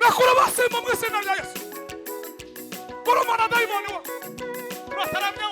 nakura basema mu izina rya Yesu. Kurumana daimoni wa. Turasaramya.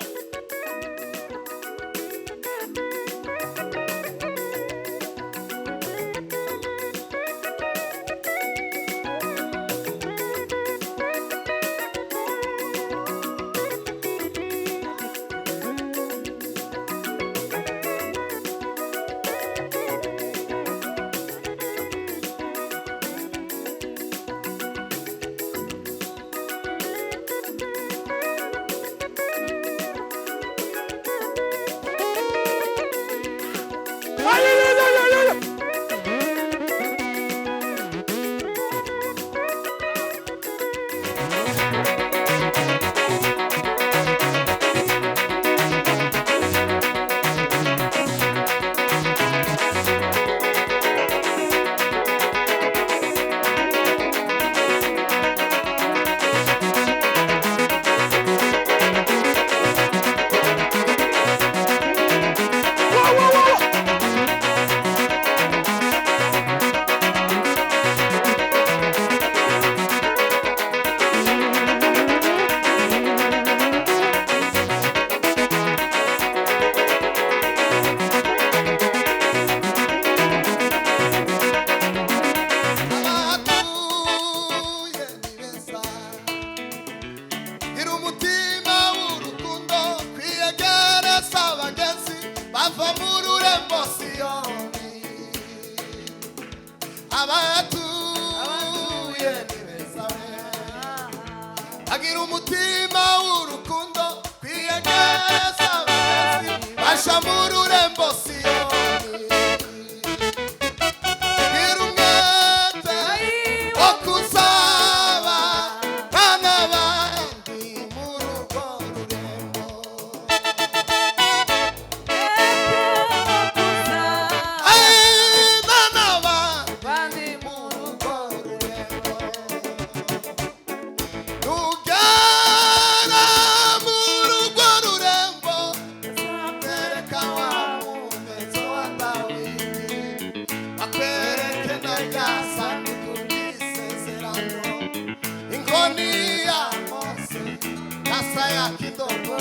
Agira umutima w'urukundo kwiyegereza abagenzi basha mu rurembo Siyoni. Gira umwete wo kuzaba n'abandi mu rugo rurembo. N'abandi mu rugo rurembo. Ugera mu rugo rurembo tereka wa mumezo wa Dawidi akwereke na rya sanduku ry'isezerano inkoni ya Mose na sa ya kidogo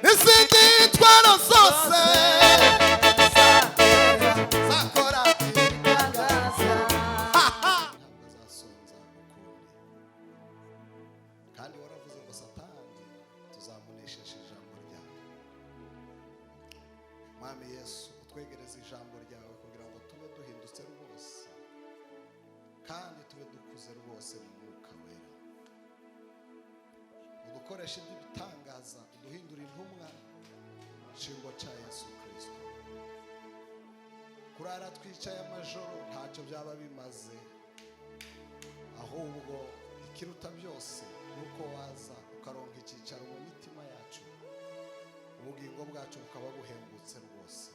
n'izindi ntwaro zose zakora ibitangaza. Kandi waravuze ngo Satani tuzamunesheje ijambo ryawe. Mwami Yesu utwegereze ijambo ryawe kugira ngo tube duhindutse rwose kandi tube dukuze rwose mu mwuka wera. Udukoreshe iby'ibitangaza uduhindura intumwa nshingo cya Yesu Kristo. Kurara twicaye amajoro ntacyo byaba bimaze, ahubwo ikiruta byose nuko waza ukaronka icyicaro mu mitima yacu, ubugingo bwacu bukaba buhembutse rwose.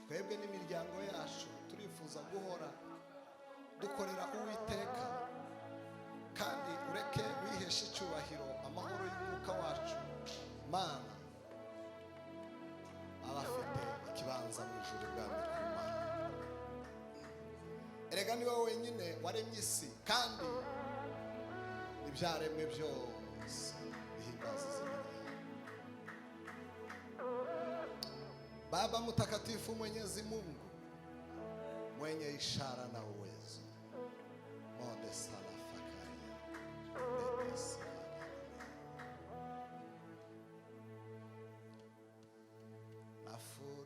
Twebwe n'imiryango yacu turifuza guhora dukorera Uwiteka, kandi ureke wiheshe icyubahiro amahoro y'umwuka wacu Mana abafite ikibanza mu ijuru bwami ku Mana. Erega ni wowe wenyine waremye isi kandi ibyaremwe byose bihimbaza izina ryawe. Baba mtakatifu, Mwenyezi Mungu mwenye ishara na uwezo, Mode Sala Fakaria Dedesi.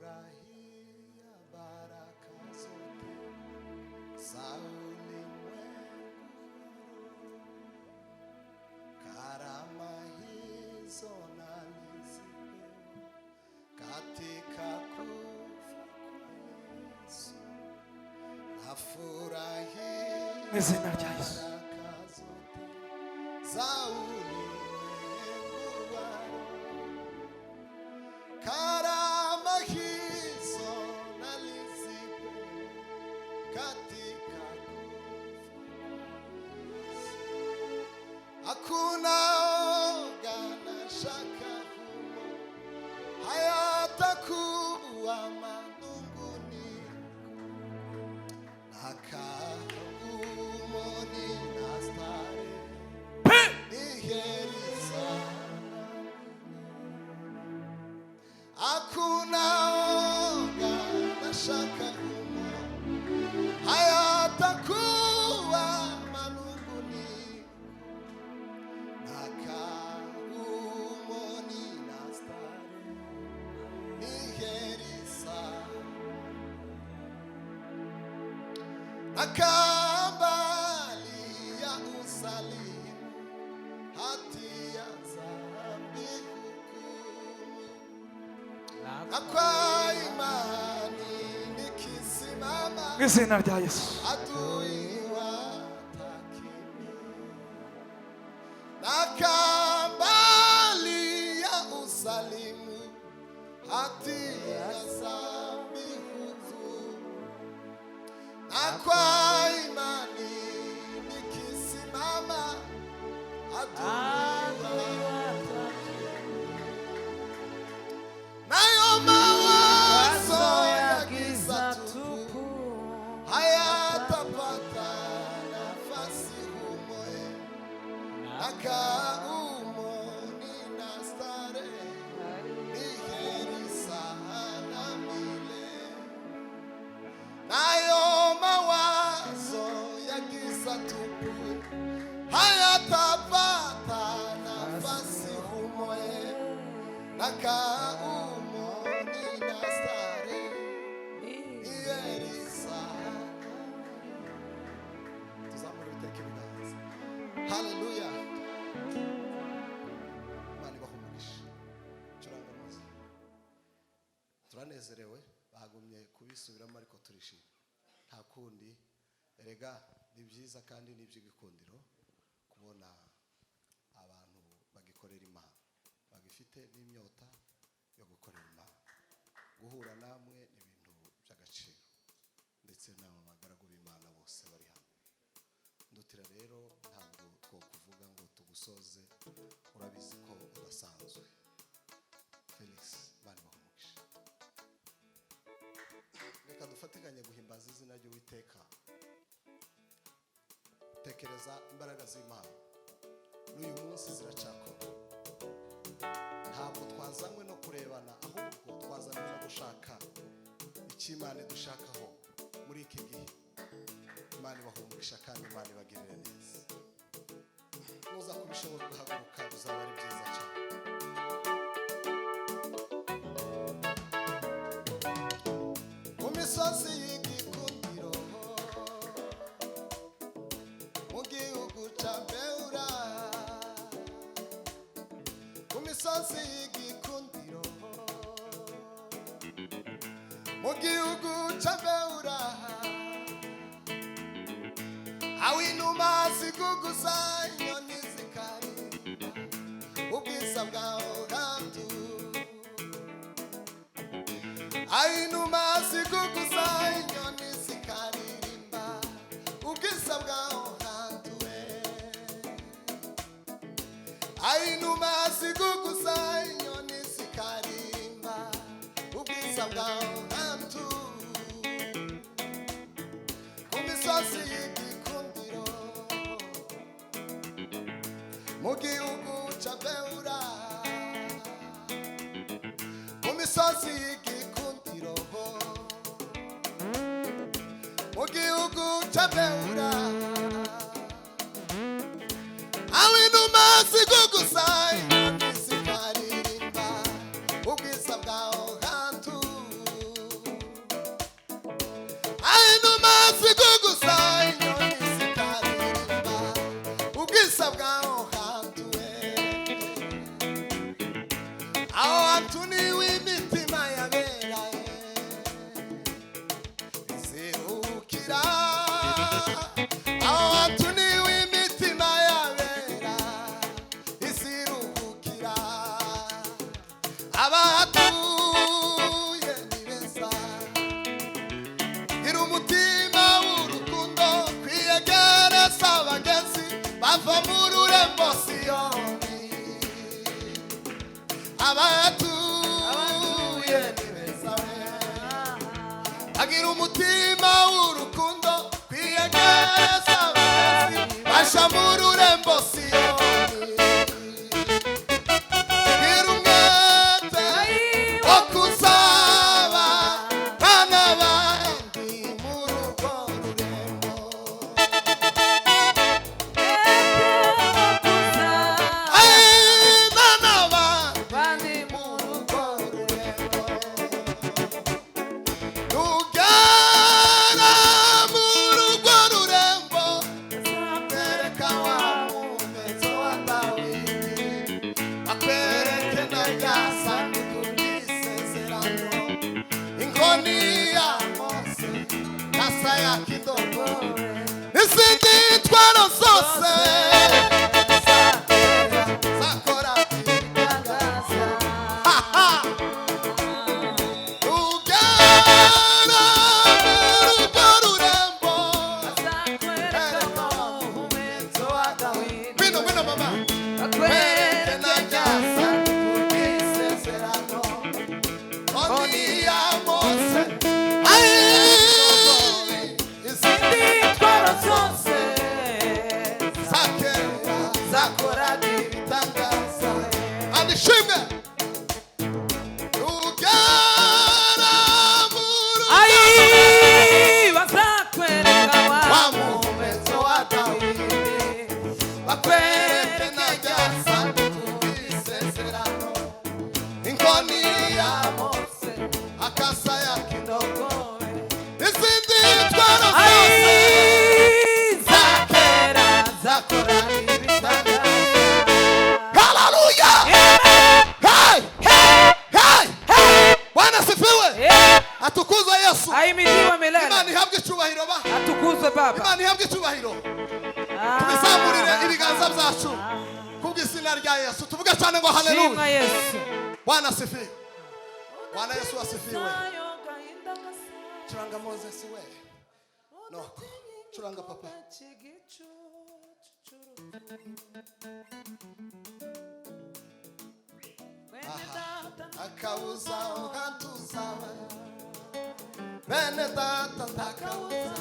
Nafurahia baraka zote za ulimwengu, karama hizo nalizipewa katika kufa kwa Yesu. Nafurahia Mu izina rya Yesu. baraka zote za ulimwengu wao. Karama hizo nalizipewa katika kufa. Hakuna oga na shaka humo, hayatakuwa manunguniko na kahumoni kunaoga nashaka humo hayatakuwa manunguni nakaumoni na stare ni heri sana nakambali ya usalimu hatia zambi hukumu na kwa imani nikisimama izina rya Yesu adui watakimi nakambali ya usalimu hatia zambi hukumu na kwa imani nikisimama adui nayo mawazo ya giza tupu hayatapata nafasi humo nakaumo nina starehe ni heri sana milele nayo mawazo ya giza tupu hayatapata nafasi humo nakaumo nina starehe ni heri sana. Tuzamure ibiteke ibiganza. Haleluya. Imana ibahumurishe. Curanga amazi. Turanezerewe bagumye kubisubiramo ariko turishimye nta kundi erega ni byiza kandi ni iby'igikundiro kubona abantu bagikorera Imana bagifite n'inyota yo gukorera Imana guhura namwe ni ibintu by'agaciro ndetse n'abagaragu b'Imana bose bari hano ndutira rero ntabwo twokuvuga ngo tugusoze urabizi ko udasanzwe Felix bari bahumugisha reka dufatikanye guhimbaza izina ry'Uwiteka tekereza imbaraga z'Imana n'uyu munsi ziracakora ntabwo twazanywe no kurebana ahubwo twazanywe no gushaka icyo Imana idushakaho muri iki gihe Imana ibahumugisha kandi Imana ibagirire neza nuza kubishobora guhaguruka bizaba ari byiza cyane mu misozi y'igikundiro mu gihugu cya Beura mu misozi y'igikundiro mu gihugu cya Beura aho inuma ziguguza inyoni zikaririmba ubwiza bwaho hantu aho inuma ziguguza inyoni zikaririmba ubwiza bwaho hantu aho inuma ziguguza inyoni zikaririmba ubwiza bwaho hantu ku misozi y'igikundiro mu gihugu cya Beura ku misozi y'igikundiro mu gihugu cya Beura aho inuma ziguguza inyoni zikaririmba ubwiza bwaho hantu aho inuma ziguguza inyoni zikaririmba ubwiza bwaho hantu aho hantu niwe imitima yabera izirukira aho hantu niwe imitima yabera iziruhukira abahatuye ni beza gira umutima w'urukundo kwiyegereza abagenzi bava mu rurembo Siyoni abahatuye ni beza agira umutima w'urukundo kwiyegereza abagenzi basha mu rurembo Siyoni gira umwete wo kuza inkoni ya Mose kasa ya kidogo izindi ntwaro zose zakora ibitangaza ugana urwo rurembo azakwereka umuheto wa Dawidi bino mama akwereke na ryasa kubw'isezerano inkoni ya Mose izindi ntwaro zose zakera zakora ibitangaza abishimwe ugana bazakwereka wa muheto wa Dawidi bakwereke na ryasa kubw'isezerano inkoni ya Mose akasa ya kidogowe izindi ntwaro zose zakera zakora ibitangaza. Haleluya! Hey! Hey! Bwana sifiwe! Atukuzwe Yesu. Ahimidiwe milele. Imani ihabwe icyubahiro ba. Atukuzwe Baba. Imani ihabwe icyubahiro. Tubizamurire ibiganza byacu kubw'izina rya Yesu. Tuvuge cyane ngo haleluya. Shimwa Yesu. Bwana sifiwe. Bwana Yesu asifiwe. Churanga Moses we. Noko. Churanga papa. Akauza ukatuza. Bene data takauza.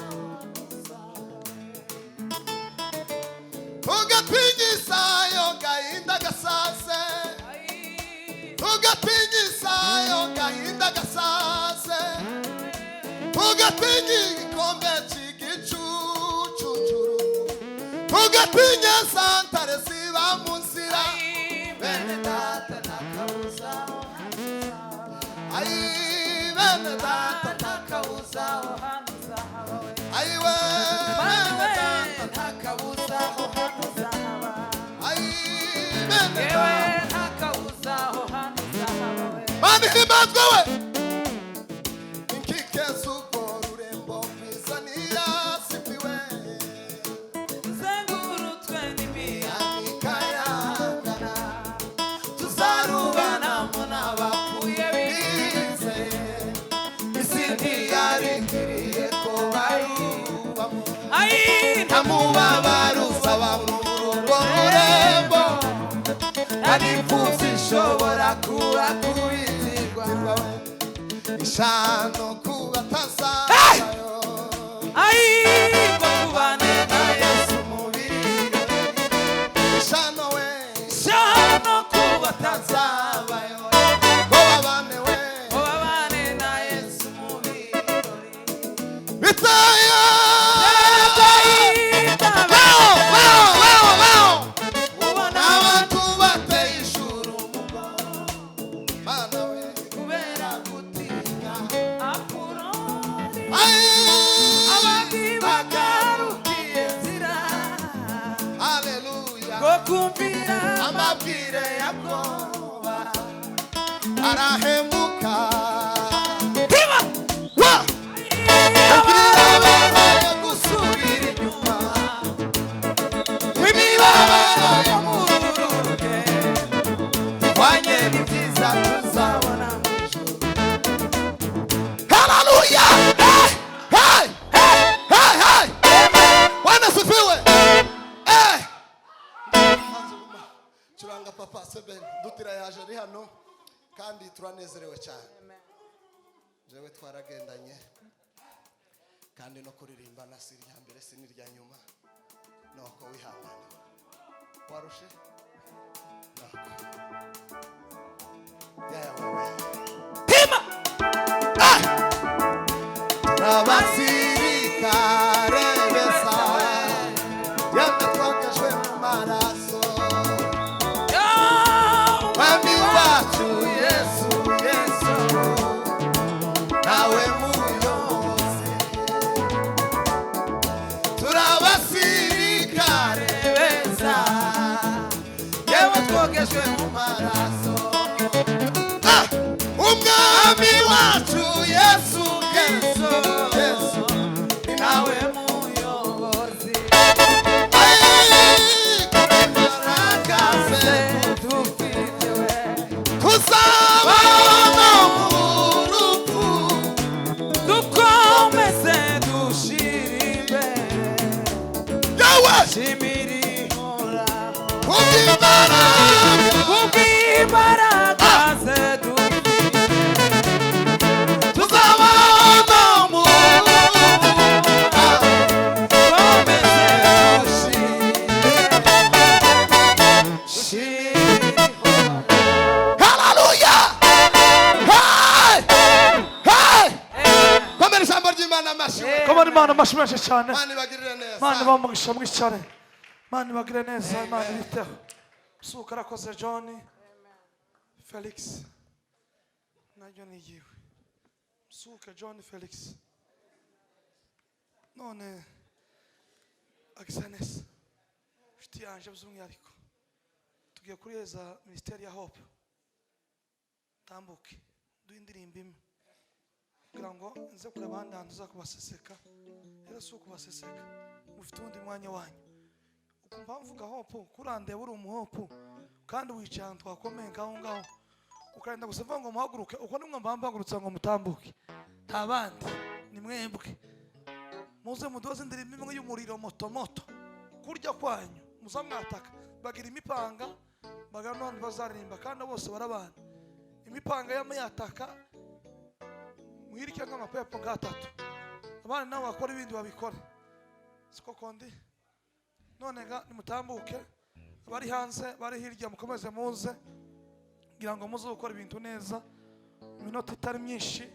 Ugatinyisa yo gahinda gasase. Ugatinyisa yo gahinda gasase. Ugatinya igikombe cy'igicucu. Ugatinya santare ziba mu nzira. Bene data takauza. Ai bene data takauza. Ai we bene data takauza. Ai bene data mani himazwe we. Inkike z'urwo rurembo kwizaniya sifiwe. Zengurutwe n'imiyaga Ikayangana tuzarubanamo n'abapfuye bizeye. Isi ntiyarindiriye ko bayubamo. Nta mubabaro uzaba muri urwo rurembo. Nta n'imfubyi ishobora kuba kubitirwa. Ishano kuba tazabayo. ngo tubane na Yesu mu birori. Ishano we. shano kuba Tazabayo. Ngo babane we. babane na Yesu mu birori Bitaya. ubona Abantu bateye ishuri umugongo. Mana we. kubera gutinya apuroni Ai. abandi bagarukiye nzira Haleluya. ngo kumvira Amabwire ya Bwoba arahemuka. Wa. Ubwira ababaye gusubira inyuma. Imibabaro yo mu ruruge ihwanye n'ibyiza tuzabona mu ijuru. Haleluya. Hey! Hey! Hey! Hey! Bwana sifiwe. Curanga papa Seben dutira yaje ari hano kandi turanezerewe cyane. Jewe twaragendanye kandi no kuririmba na siri ya mbere si n'irya nyuma. Noko wihangana. Warushe? Noko. Yeah, wewe. Hima! Abasirikare besa yamwe twogejwe mu maraso. Mwami wacu Yesu, Yesu nawe muyobozi. Turabasirikare besa yewe twogejwe mu maraso. Umwami wacu Yesu shimiri horaho kubw'imbaraga kubw'imbaraga ze dufite tuzabana mu komeze shimiri horaho haleluya hey hey komera ijambo ry'Imana amashyi Komana Imana amashyi menshi cyane. Imana ibagirire neza Imana bamugisha mwinshi cyane. Imana ibagire neza. Imana ibiteho. Suka arakoze John. Felix. Najyo nigiwe. Suka John Felix. None Agnes. Nshuti yanje by'umwihariko. Tugiye kureza Ministeri ya Hope. Tambuke. Duindirimba imwe. Kugira ngo nze kureba ahandi hantu uza kubaseseka. Rero si ukubaseseka. Mufite undi mwanya wanyu. Ukumva mvuga hope kurandeba uri umuhopu kandi wicaye ahantu twakomeye ngaho ngaho. Ukarenda gusava ngo muhaguruke uko nimwe mbambagurutsa ngo mutambuke. Tabandi ni mwembwe. Muze mudoze indirimbo imwe y'umuriro moto moto. Kurya kwanyu muzamwataka bagira imipanga bagira none bazaririmba kandi bose barabana. Imipanga y'amayataka muhirike nk'amapepo gatatu. Abana nabo bakora ibindi babikora. Siko kondi. None ga nimutambuke. Bari hanze bari hirya mukomeze muze. Kugira ngo muze gukora ibintu neza. Iminota itari myinshi.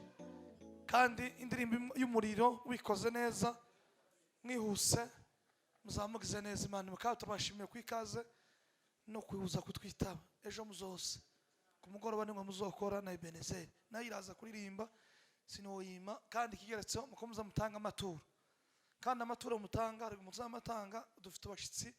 Kandi indirimbo y'umuriro wikoze neza. Mwihuse. Muzamugize neza Imana. Mukaba tubashimiye kwikaze no kwihuza kutwitaba. Ejo muzose. Ku mugoroba nimwe muzokora na Ebenezer. Nayo iraza kuririmba. Sinoyima kandi kigeretseho mukomeza mutanga amaturo kandi amaturo mutanga ari muzamatanga dufite abashitsi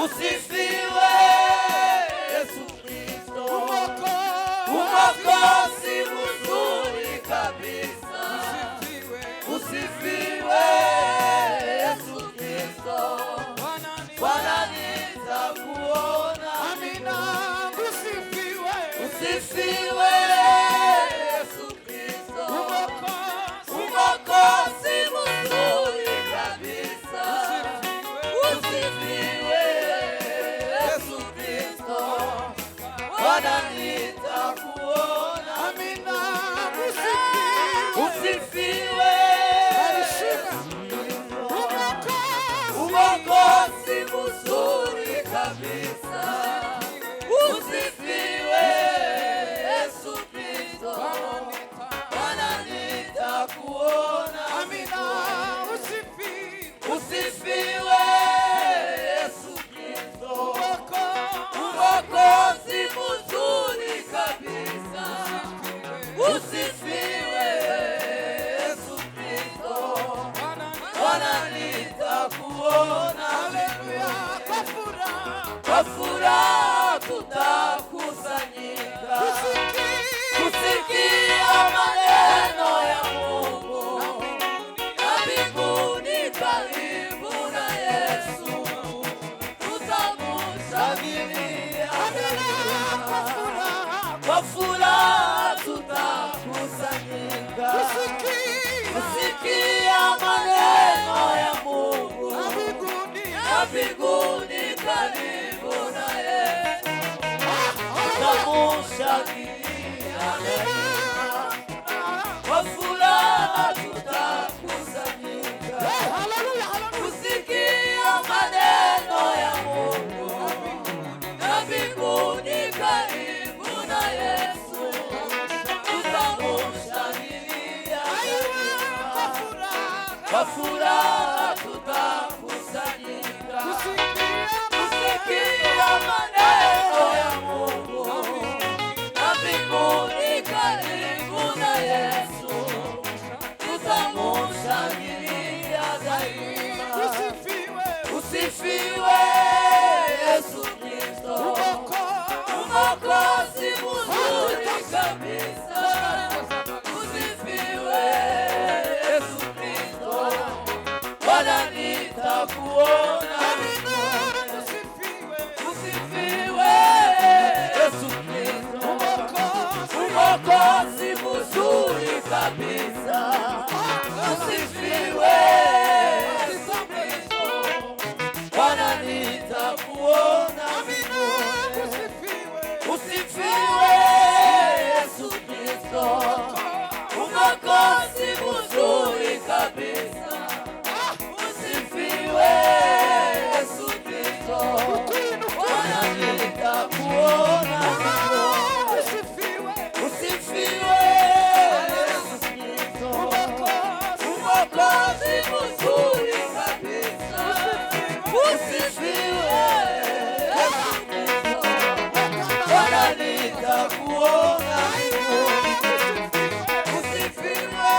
Usifiwe Yesu Kristo Umokozi mzuri kabisa Usifiwe Yesu Kristo Bwana nitakuona Amina Usifiwe Yesu Kristo Umokozi mzuri kabisa Usifiwe Yesu Kristo Bwana nitakuona Amina Usifiwe Umokozi mzuri kabisa Usifiwe Yesu Kristo Bwana nitakuona Amina Usifiwe Yesu Kristo Umokozi mzuri kabisa Usifiwe Yesu Kristo Bwana nitakuona Haleluya kwa furaha tutakusanyika kusikia maneno ya Mungu na mbinguni karibu na Yesu tutamushangilia kwa furaha tutakusanyika kusikia maneno ya Mungu na mbinguni karibu na Yesu tutamushangilia kwa furaha tutakusanyika furaha tutakusanyika kusikia maneno ya Mungu na mbinguni karibu na Yesu tutamushangilia daima. Usifiwe Yesu Kristo, Mwokozi mzuri kabisa. Usifiwe Yesu Kristo, Bwana nitakuona. Usifiwe Yesu Kristo, Mwokozi mzuri kabisa. Usifiwe Yesu Kristo, Bwana nitakuona. Usifiwe Yesu Kristo, Mwokozi mzuri kabisa. Usifiwe Yesu Kristo, Bwana nitakuona. Usifiwe Yesu Kristo, Mwokozi mzuri kabisa. Usifiwe Yesu Kristo, Bwana nitakuona. Usifiwe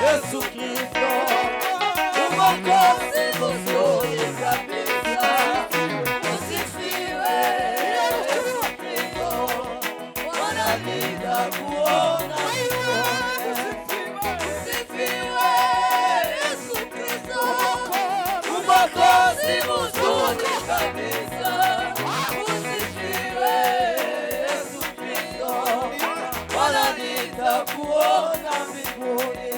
Yesu Kristo, Mwokozi mzuri kabisa. Usifiwe Yesu Kristo, Bwana nitakuona. Usifiwe Yesu Kristo, Mwokozi mzuri kabisa. Usifiwe Yesu Kristo, Bwana nitakuona mbinguni.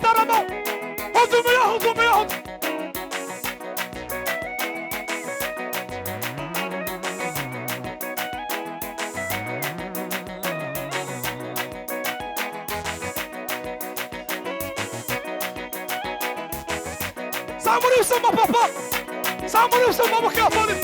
Tarama. Huzumia. Samuri usama papa. Samuri usama bakafani.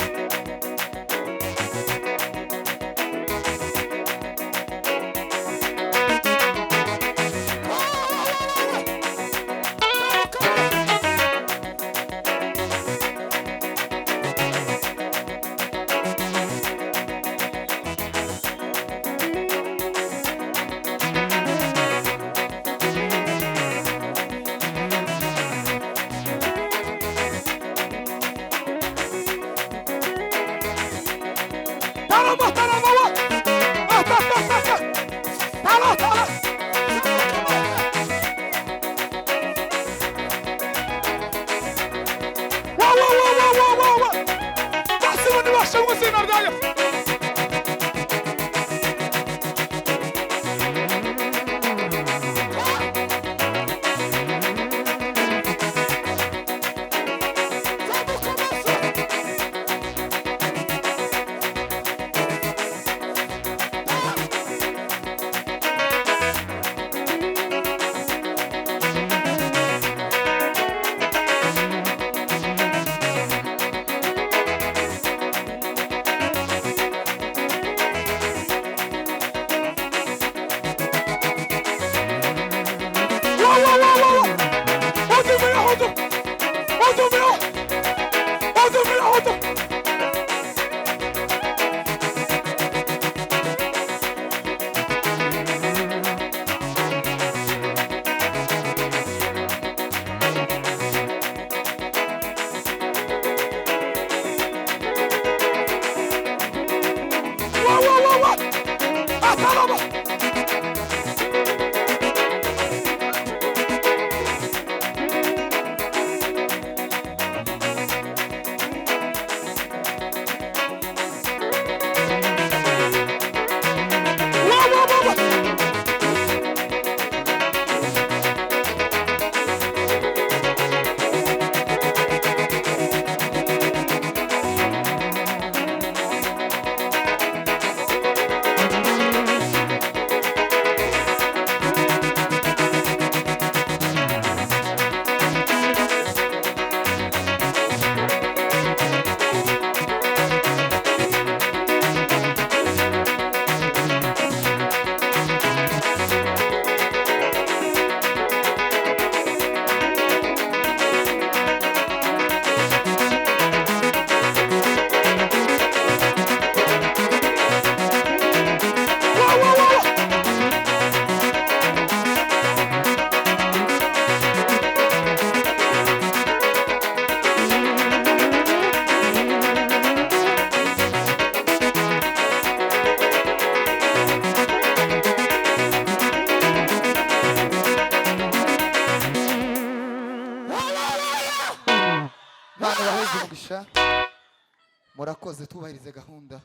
murakoze tubahirize gahunda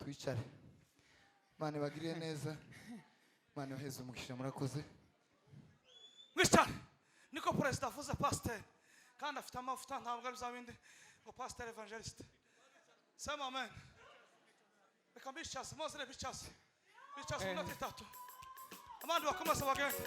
twicare. Imana ibagirire neza, Imana yoheze umugisha, murakoze. mwicare niko perezida avuze pasiteri kandi afite amavuta ntabwo ari za bindi ngo pasiteri evangeliste. Sema amen. Reka bicaze mozere bicaze minota itatu abandi bakomeza bagende.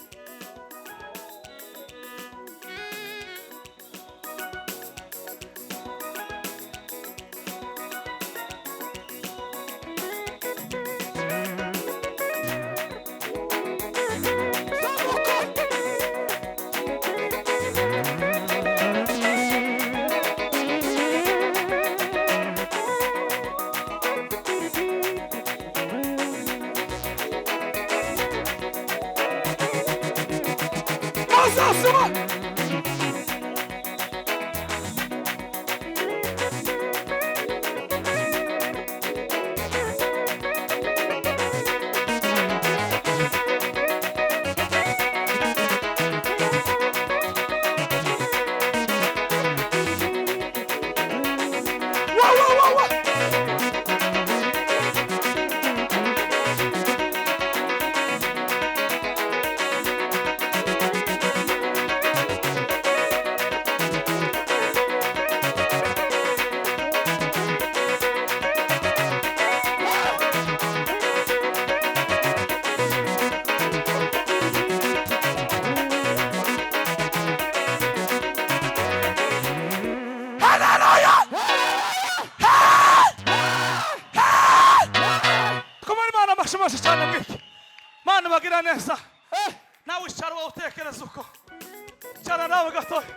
Mashimashe cyane mwiki Mana bagira neza. Nawe icara wowe utekereza uko icara nawe gatoya.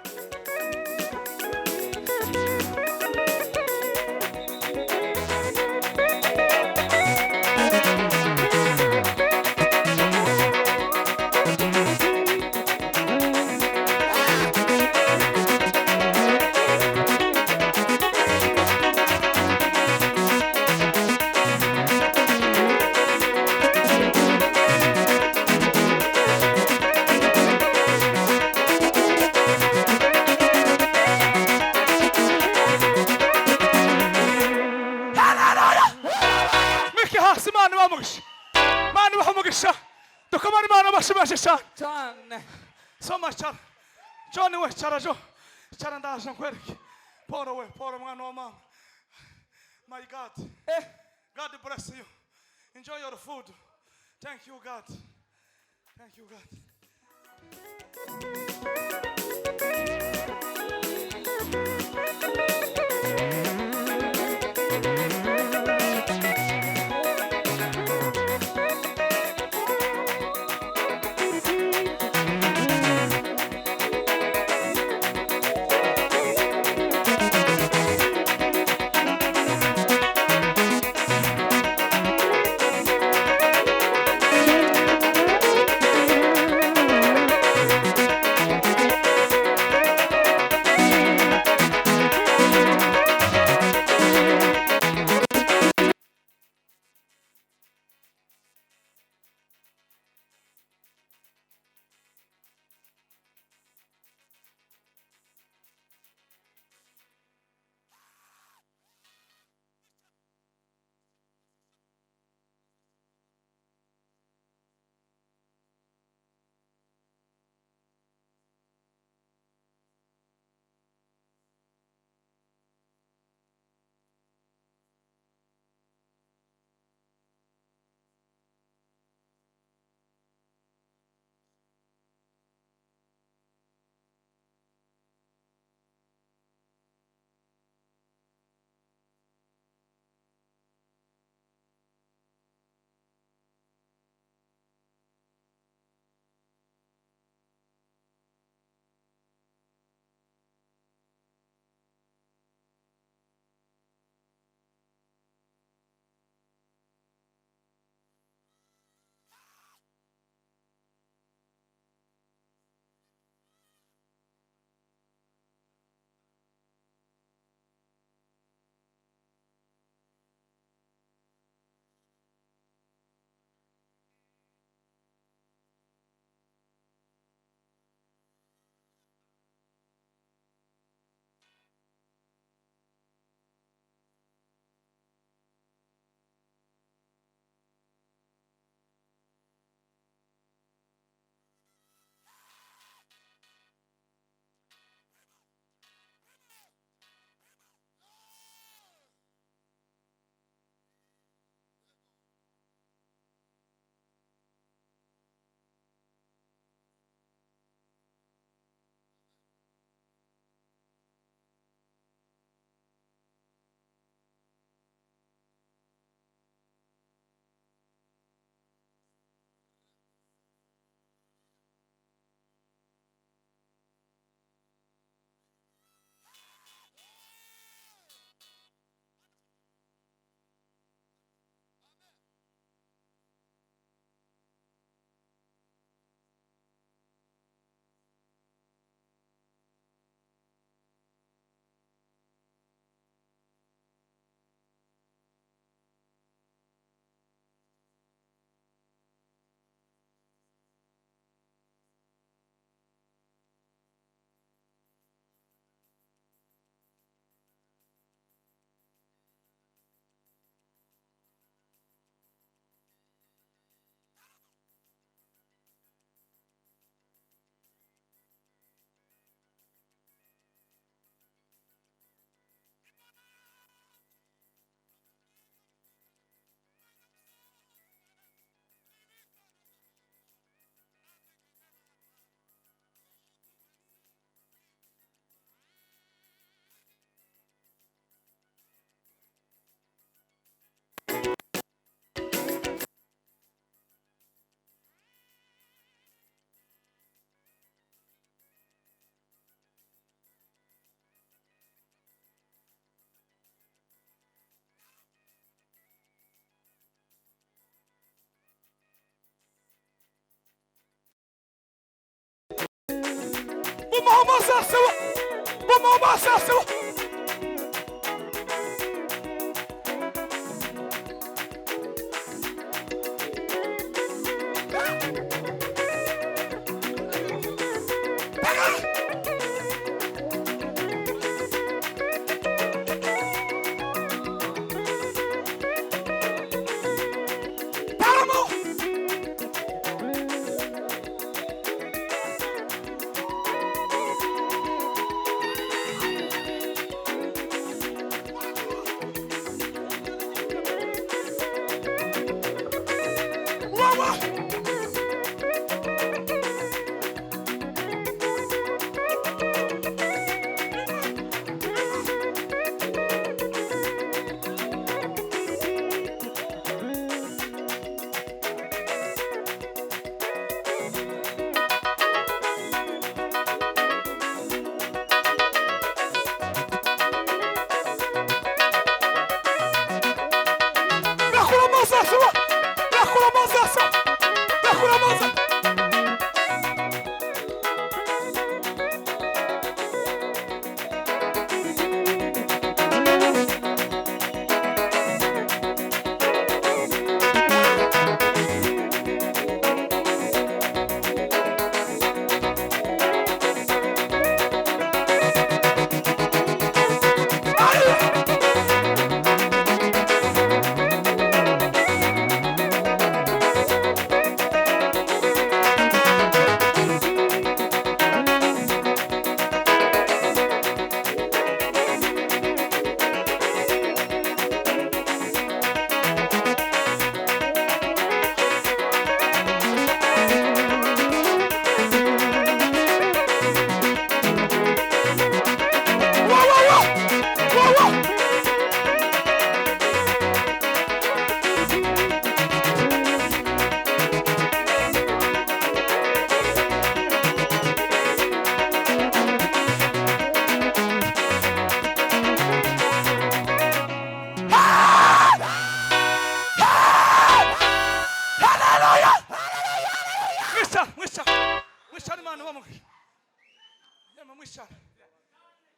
Mani bamugisha dukomara Imana bashimashe cyane. Soma cyane John we cyara jo cyara ndaje nkwereke Paul we Paul mwana wa mama. My God, God bless you, enjoy your food. Thank you God, thank you God.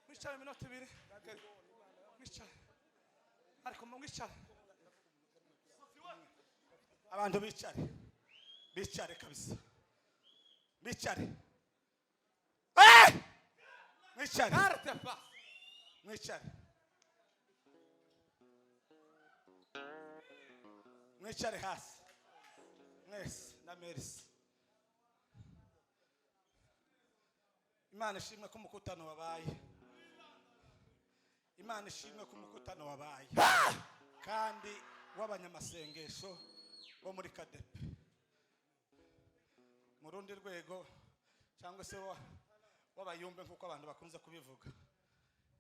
Mwicara iminota ibiri. Mwicara. Ariko mwicara. Abantu bicare. Bicare kabisa. Bicare. Mwicara. Mwicara. Mwicara hasi. Mwese na Merisi. Imana ishimwe ko umukutano wabaye. Imana ishimwe ko umukutano wabaye. Kandi w'abanyamasengesho bo muri Kadepe. Mu rundi rwego cyangwa se w'abayumbe nkuko abantu bakunze kubivuga.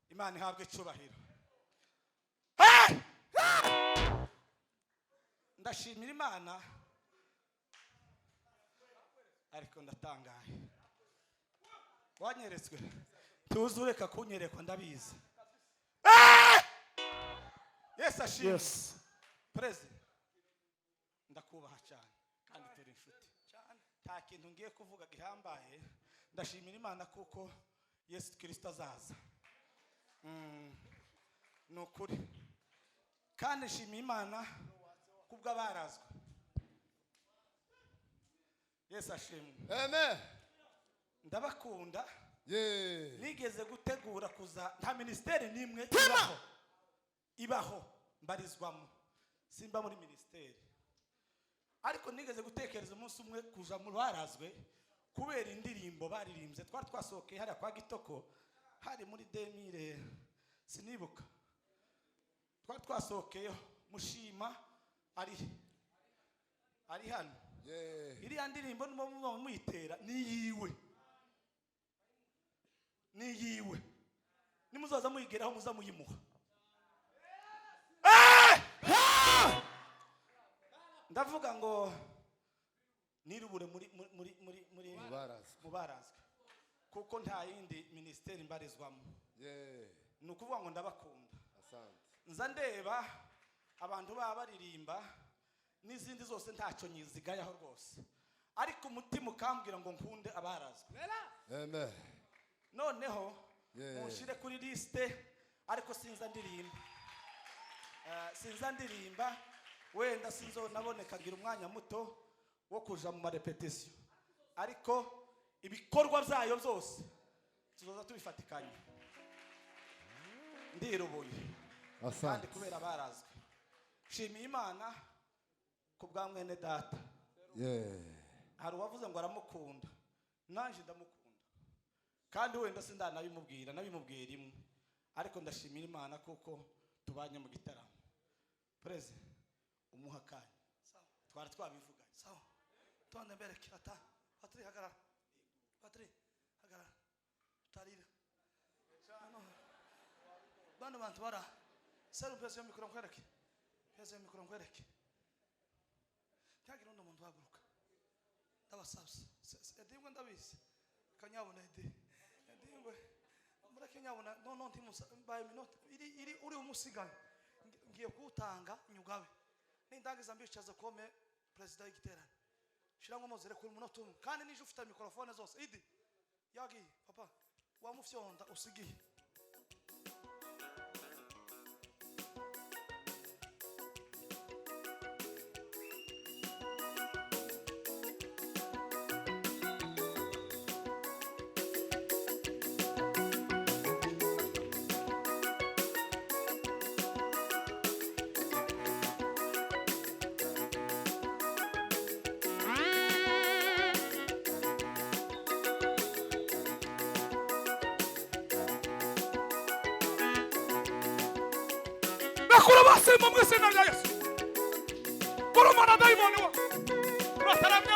Imana ihabwe icubahiro. Ndashimira Imana ariko ndatangaye. Wanyeretswe tuzureka kunyerekwa ndabizi. Yes ashimwe. Yes. President ndakubaha cyane kandi turi inshuti cyane. Nta kintu ngiye kuvuga gihambaye. Ndashimira Imana kuko Yesu Kristo azaza. Nukuri. Kandi nshimira Imana kubwa barazwe. Yes ashimwe. Amen. Ndabakunda. Nigeze gutegura kuza nta ministeri nimwe ibaho mbarizwamo. Simba muri ministeri. Ariko nigeze gutekereza umunsi umwe kuja mu barazwe kubera indirimbo baririmbye. Twari twasohokeye hari kwa Gitoko hari muri 2000 sinibuka. Twari twasohokeyo mushima ari hano. Iri ndirimbo n'umuntu muyitera niyiwe. Niyiwe. Nimuzaza muyigeraho muza muyimuha. Ndavuga ngo nirubure muri mubarazwe. Kuko nta yindi ministeri mbarizwamo. Nukuvuga ngo ndabakunda. Nza ndeba abantu baririmba n'izindi zose ntacyo nyizigayaho rwose. Ariko umutima ukambwira ngo nkunde abarazwe. Amen. noneho Yeah. mushire kuri liste ariko sinza ndirimba wenda sinzo naboneka ngira umwanya muto wo kuja mu marepetition ariko ibikorwa byayo byose tuzoza tubifatikanye ndirubuye kandi Asante. kubera barazwe shimiye Imana ku bwa mwene data. Yeah. Hari uwavuze ngo aramukunda nanje ndamukunda kandi wenda sindanabimubwira nabimubwira imwe ariko ndashimira Imana kuko tubanye mu gitaramo. Preze umuhakanye twari twabivuganye sawa tonde mbere kirata Patri hagarara tarira bano bantu bara seru pese mikoro nkwereke cyagira undi muntu waguruka ndabasabye edingwe ndabizi kanyabona edingwe mureke nyabona no ntimusa by minute iri uri umusiganye ngiye kutanga nyugabe nindangiza mbicaza kome president y'igiterane shirango mozere kuri munota umwe kandi nije ufite mikrofone zose idi yagi papa wamufyonda usigiye nakura basi mu mwizina rya Yesu kurumana daimoni wa urasaramye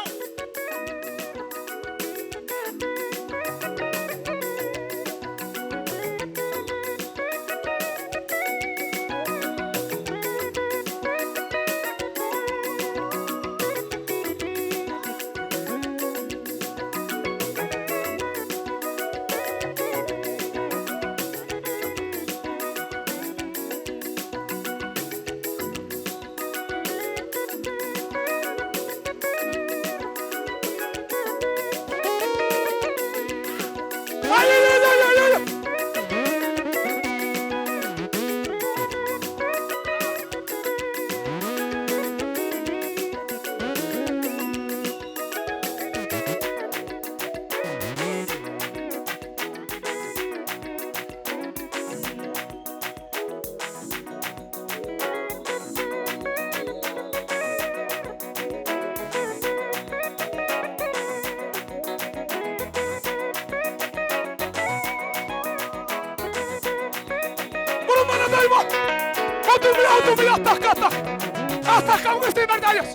ataca mwizina rya Yesu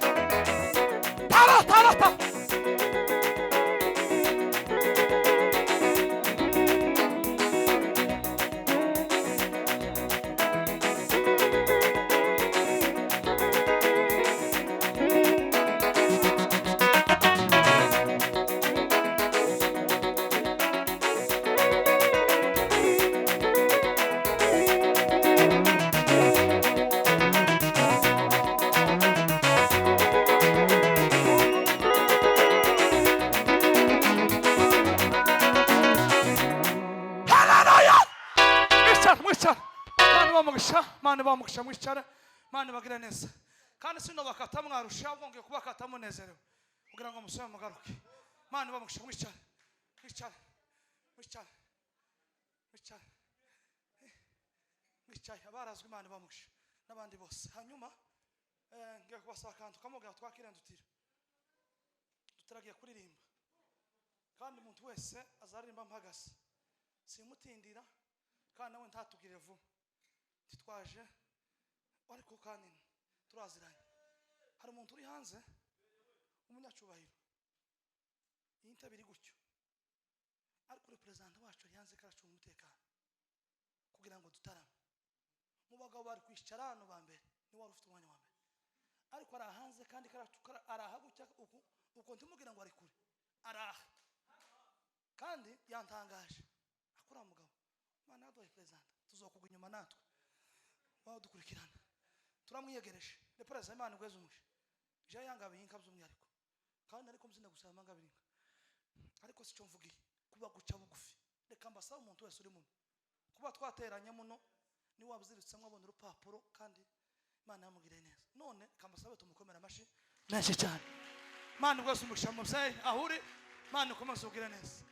tarata Mane bamugisha mwicara mane bagira neza kandi sino bakata mwarusha ubonge kubakata munezerewe kugira ngo musome mugaruke mane bamugisha mwicara abarazwe mane bamugisha nabandi bose hanyuma ngiye kubasaba kantu kamuga twakirendutira tutaragiye kuririmba kandi umuntu wese azaririmba mpagase simutindira kandi nawe ntatugire vuba titwaje ariko kandi turaziranye hari umuntu uri hanze umunyacubahiro yintabiri gutyo ariko represent wacu ari hanze karacunga umutekano kugira ngo dutarame mu bagabo bari kwicara hano bambere ni wari ufite umwanya wa mbere ariko ari hanze kandi karacukara araha gutya uko ntimugira ngo ari kure araha kandi yantangaje akora mugabo mana yaduhaye represent tuzokuga inyuma natwe waho dukurikirana turamwiyegereje represent Imana gweze umushe je yangabiye inka by'umwihariko kandi ariko muzina gusaba mangabirinka ariko sico mvugiye kuba guca bugufi reka mbasaba umuntu wese uri muno kuba twateranye muno ni wabuzirutsemo abona urupapuro kandi Imana yamugiriye neza none kambasabe tumukomera amashi menshi cyane Imana ubwose umugisha mubyeyi ahuri Imana ukomeze ubwire neza